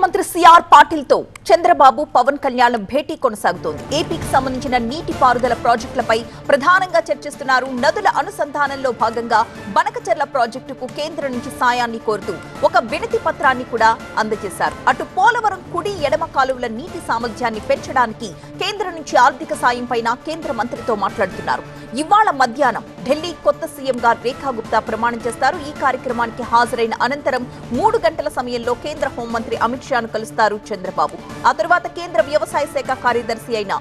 మంత్రి సిఆర్ పాటిల్ తో చంద్రబాబు పవన్ కళ్యాణ్ భేటీ కొనసాగుతోంది. ఏపీకి సంబంధించిన నీటిపారుదల ప్రాజెక్టులపై ప్రధానంగా చర్చిస్తున్నారు. నదుల అనుసంధానంలో భాగంగా బనకచెర్ల ప్రాజెక్టుకు కేంద్రం నుంచి సాయాన్ని కోరుతూ ఒక వినతి పత్రాన్ని కూడా అందజేశారు. అటు పోలవరం కుడి ఎడమ కాలువల నీటి సామర్థ్యాన్ని పెంచడానికి కేంద్రం నుంచి ఆర్థిక సాయం పైన కేంద్ర మంత్రితో మాట్లాడుతున్నారు. ఇవాళ మధ్యాహ్నం ఢిల్లీ కొత్త సీఎంగా రేఖా గుప్తా ప్రమాణం చేస్తారు. ఈ కార్యక్రమానికి హాజరైన అనంతరం 3 గంటల సమయంలో కేంద్ర హోంమంత్రి అమిత్ షాను కలుస్తారు చంద్రబాబు. ఆ తర్వాత కేంద్ర వ్యవసాయ శాఖ కార్యదర్శి అయిన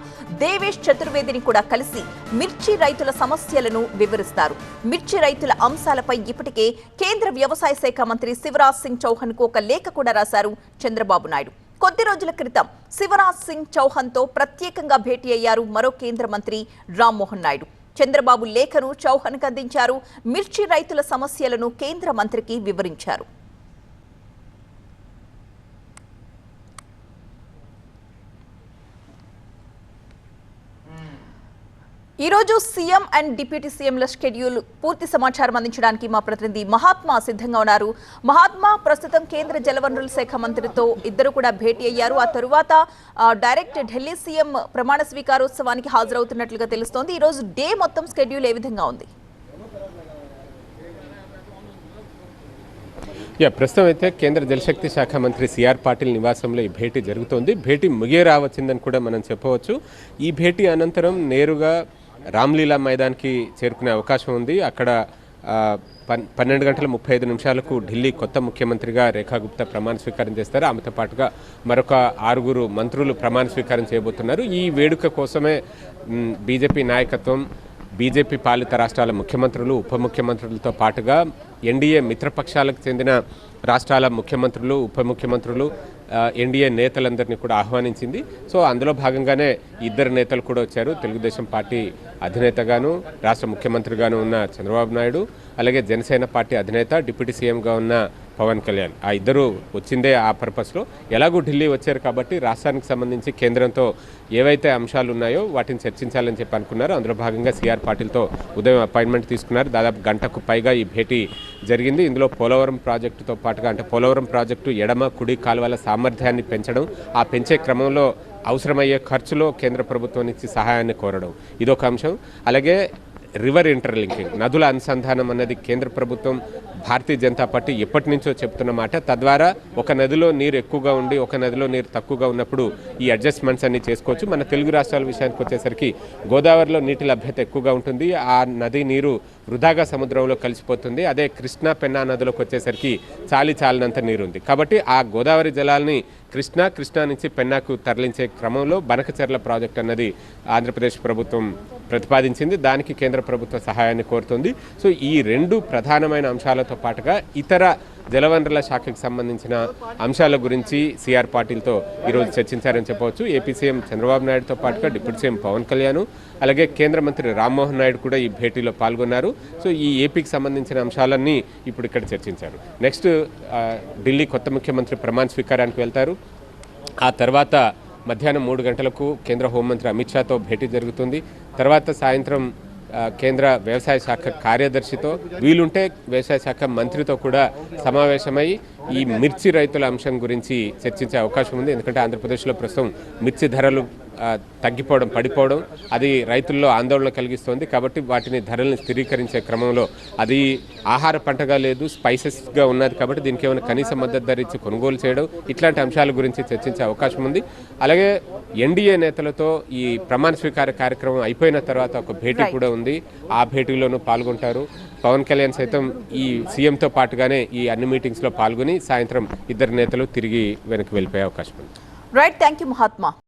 దేవేష్ చతుర్వేదిని కూడా కలిసి మిర్చి రైతుల సమస్యలను వివరిస్తారు. మిర్చి రైతుల అంశాలపై ఇప్పటికే కేంద్ర వ్యవసాయ శాఖ మంత్రి శివరాజ్ సింగ్ చౌహాన్ కు ఒక లేఖ కూడా రాశారు చంద్రబాబు నాయుడు. కొద్ది రోజుల క్రితం శివరాజ్ సింగ్ చౌహాన్ తో ప్రత్యేకంగా భేటీ అయ్యారు మరో కేంద్ర మంత్రి రామ్మోహన్ నాయుడు. చంద్రబాబు లేఖను చౌహాన్కు అందించారు. మిర్చి రైతుల సమస్యలను కేంద్ర మంత్రికి వివరించారు. ఈ రోజు సీఎం అండ్ డిప్యూటీ సీఎంల షెడ్యూల్ పూర్తి సమాచారం అందించడానికి మా ప్రతినిధి మహాత్మా సిద్ధంగా ఉన్నారు. మహాత్మా, ప్రస్తుతం కేంద్ర జలవనరుల శాఖ మంత్రితో ఇద్దరు కూడా భేటీ అయ్యారు. ఆ తరువాత డైరెక్ట్ ఢిల్లీ సీఎం ప్రమాణ స్వీకారోత్సవానికి హాజరవుతున్నట్లుగా తెలుస్తోంది. ఈ రోజు డే మొత్తం షెడ్యూల్ ఏ విధంగా ఉంది? ప్రస్తుతం అయితే కేంద్ర జలశక్తి శాఖ మంత్రి సిఆర్ పాటిల్ నివాసంలో ఈ భేటీ జరుగుతోంది. భేటీ ముగియరావచ్చిందని కూడా మనం చెప్పవచ్చు. ఈ భేటీ అనంతరం నేరుగా రామ్లీలా మైదాన్కి చేరుకునే అవకాశం ఉంది. అక్కడ 12:35 ఢిల్లీ కొత్త ముఖ్యమంత్రిగా రేఖా గుప్తా ప్రమాణ స్వీకారం చేస్తారు. ఆమెతో పాటుగా మరొక 6 మంత్రులు ప్రమాణ స్వీకారం చేయబోతున్నారు. ఈ వేడుక కోసమే బీజేపీ నాయకత్వం, బీజేపీ పాలిత రాష్ట్రాల ముఖ్యమంత్రులు, ఉప ముఖ్యమంత్రులతో పాటుగా ఎన్డీఏ మిత్రపక్షాలకు చెందిన రాష్ట్రాల ముఖ్యమంత్రులు, ఉప ముఖ్యమంత్రులు, ఎన్డీఏ నేతలందరినీ కూడా ఆహ్వానించింది. సో అందులో భాగంగానే ఇద్దరు నేతలు కూడా వచ్చారు. తెలుగుదేశం పార్టీ అధినేతగాను రాష్ట్ర ముఖ్యమంత్రిగాను ఉన్న చంద్రబాబు నాయుడు, అలాగే జనసేన పార్టీ అధినేత డిప్యూటీ సీఎంగా ఉన్న పవన్ కళ్యాణ్. ఆ ఇద్దరు వచ్చిందే ఆ పర్పస్లో. ఎలాగూ ఢిల్లీ వచ్చారు కాబట్టి రాష్ట్రానికి సంబంధించి కేంద్రంతో ఏవైతే అంశాలు ఉన్నాయో వాటిని చర్చించాలని చెప్పి అనుకున్నారు. అందులో భాగంగా సిఆర్ పాటిల్తో ఉదయం అపాయింట్మెంట్ తీసుకున్నారు. దాదాపు గంటకు పైగా ఈ భేటీ జరిగింది. ఇందులో పోలవరం ప్రాజెక్టుతో పాటుగా, అంటే పోలవరం ప్రాజెక్టు ఎడమ కుడి కాలువల సామర్థ్యాన్ని పెంచడం, ఆ పెంచే క్రమంలో అవసరమయ్యే ఖర్చులో కేంద్ర ప్రభుత్వం నుంచి సహాయాన్ని కోరడం ఇదొక అంశం. అలాగే రివర్ ఇంటర్లింకింగ్, నదుల అనుసంధానం అన్నది కేంద్ర ప్రభుత్వం, భారతీయ జనతా పార్టీ ఎప్పటి నుంచో చెప్తున్న మాట. తద్వారా ఒక నదిలో నీరు ఎక్కువగా ఉండి ఒక నదిలో నీరు తక్కువగా ఉన్నప్పుడు ఈ అడ్జస్ట్మెంట్స్ అన్ని చేసుకోవచ్చు. మన తెలుగు రాష్ట్రాల విషయానికి వచ్చేసరికి గోదావరిలో నీటి లభ్యత ఎక్కువగా ఉంటుంది. ఆ నది నీరు వృధాగా సముద్రంలో కలిసిపోతుంది. అదే కృష్ణా పెన్నా నదిలోకి వచ్చేసరికి చాలినంత నీరు ఉంది. కాబట్టి ఆ గోదావరి జలాల్ని కృష్ణా నుంచి పెన్నాకు తరలించే క్రమంలో బనకచెర్ల ప్రాజెక్ట్ అన్నది ఆంధ్రప్రదేశ్ ప్రభుత్వం ప్రతిపాదించింది. దానికి కేంద్ర ప్రభుత్వ సహాయాన్ని కోరుతుంది. సో ఈ 2 ప్రధానమైన అంశాలతో పాటుగా ఇతర జలవనరుల శాఖకు సంబంధించిన అంశాల గురించి సిఆర్ పాటిల్తో ఈరోజు చర్చించారని చెప్పవచ్చు. ఏపీ సీఎం చంద్రబాబు నాయుడుతో పాటుగా డిప్యూటీ సీఎం పవన్ కళ్యాణ్, అలాగే కేంద్ర మంత్రి రామ్మోహన్ నాయుడు కూడా ఈ భేటీలో పాల్గొన్నారు. సో ఈ ఏపీకి సంబంధించిన అంశాలన్నీ ఇప్పుడు ఇక్కడ చర్చించారు. నెక్స్ట్ ఢిల్లీ కొత్త ముఖ్యమంత్రి ప్రమాణ స్వీకారానికి వెళ్తారు. ఆ తర్వాత మధ్యాహ్నం 3 గంటలకు కేంద్ర హోంమంత్రి అమిత్ షాతో భేటీ జరుగుతుంది. తర్వాత సాయంత్రం కేంద్ర వ్యవసాయ శాఖ కార్యదర్శితో, వీలుంటే వ్యవసాయ శాఖ మంత్రితో కూడా సమావేశమై ఈ మిర్చి రైతుల అంశం గురించి చర్చించే అవకాశం ఉంది. ఎందుకంటే ఆంధ్రప్రదేశ్లో ప్రస్తుతం మిర్చి ధరలు పడిపోవడం అది రైతుల్లో ఆందోళన కలిగిస్తోంది. కాబట్టి వాటిని ధరలను స్థిరీకరించే క్రమంలో అది ఆహార పంటగా లేదు, స్పైసెస్గా ఉన్నది. కాబట్టి దీనికి ఏమైనా కనీస మద్దతు ధర ఇచ్చి కొనుగోలు చేయడం, ఇట్లాంటి అంశాల గురించి చర్చించే అవకాశం ఉంది. అలాగే ఎన్డీఏ నేతలతో ఈ ప్రమాణ స్వీకార కార్యక్రమం అయిపోయిన తర్వాత ఒక భేటీ కూడా ఉంది. ఆ భేటీలోనూ పాల్గొంటారు. పవన్ కళ్యాణ్ సైతం ఈ సీఎంతో పాటుగానే ఈ అన్ని మీటింగ్స్లో పాల్గొని సాయంత్రం ఇద్దరు నేతలు తిరిగి వెనక్కి వెళ్ళిపోయే అవకాశం ఉంది. Right, thank you Mahatma.